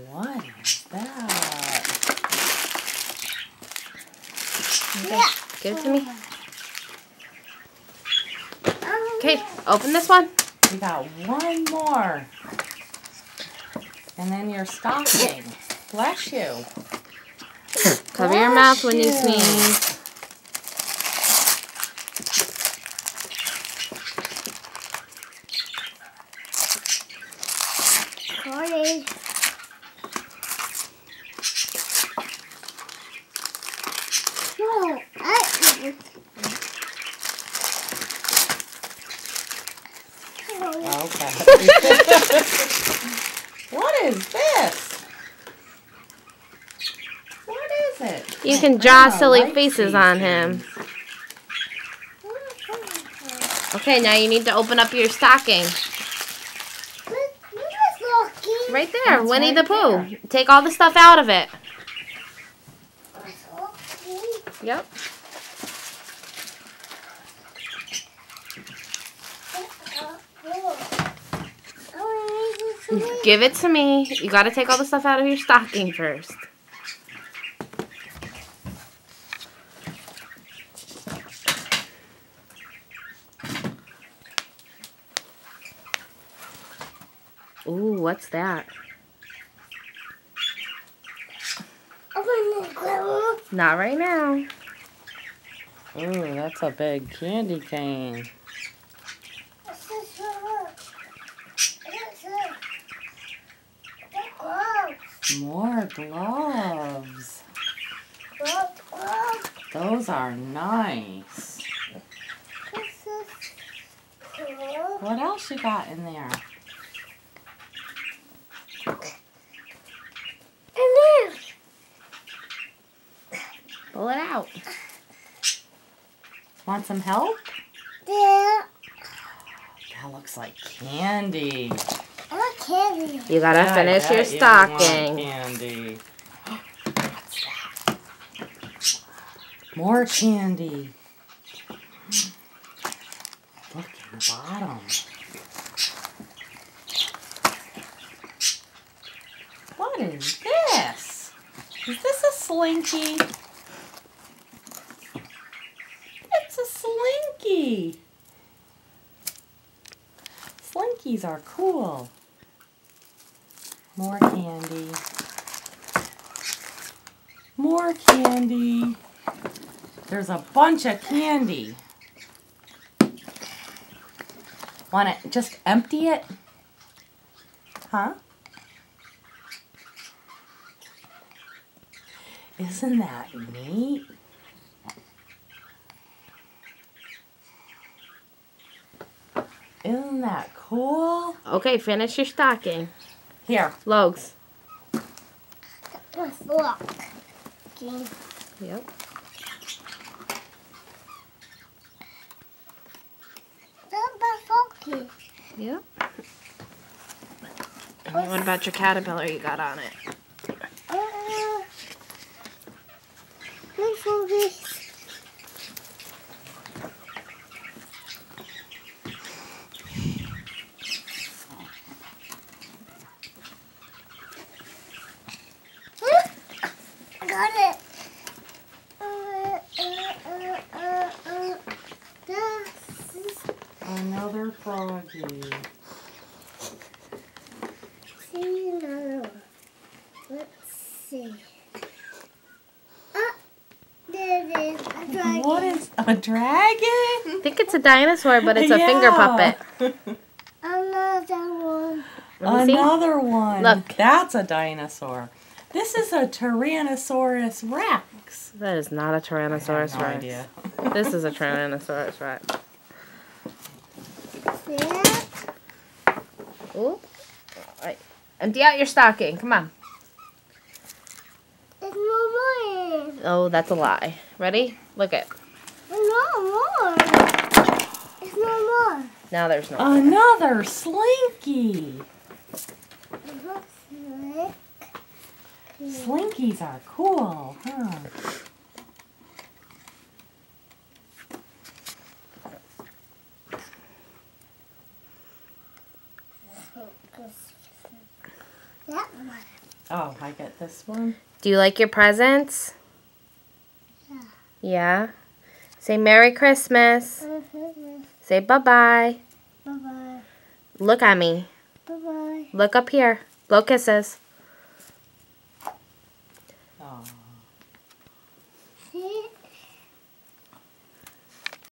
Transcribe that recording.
What is that? Okay, give it to me. Okay, open this one. We got one more. And then your stocking. Bless you. Cover your mouth when you sneeze. Sorry. No, Okay. What is this? What is it? You can draw Grandma silly likes faces these on him. things. Okay, now you need to open up your stocking. Right there, That's Winnie the right Pooh. there. Take all the stuff out of it. Yep. Give it to me. You gotta take all the stuff out of your stocking first. Ooh, what's that? Not right now. Ooh, that's a big candy cane. More gloves. Those are nice. What else you got in there? Pull it out. Want some help? Yeah. That looks like candy. I want candy. You gotta Yeah, I finish bet your you want stocking. candy. What's that? More candy. Look in the bottom. What is this? Is this a Slinky? It's a Slinky. Slinkies are cool. More candy. More candy. There's a bunch of candy. Want to just empty it? Huh? Isn't that neat? Isn't that cool? Okay, finish your stocking. Here. Logs. Let's look. Okay. Yep. Yep. What about your caterpillar you got on it? Got it. Another froggy. See another one. Let's see. There it is. A dragon. What is a dragon? I think it's a dinosaur, but it's a finger puppet. Another one. Let me see. Another one. Look. That's a dinosaur. This is a Tyrannosaurus Rex. That is not a Tyrannosaurus I have no Rex. idea. This is a Tyrannosaurus Rex. See it? Ooh. Right. Empty out your stocking. Come on. There's no more. Oh, that's a lie. Ready? Look it. There's no more. There's no more. Now there's no. Another Slinky. Slinkies are cool, huh? That one. Oh, I get this one. Do you like your presents? Yeah. Yeah? Say Merry Christmas. Say bye-bye. Bye-bye. Look at me. Bye-bye. Look up here. Blow kisses.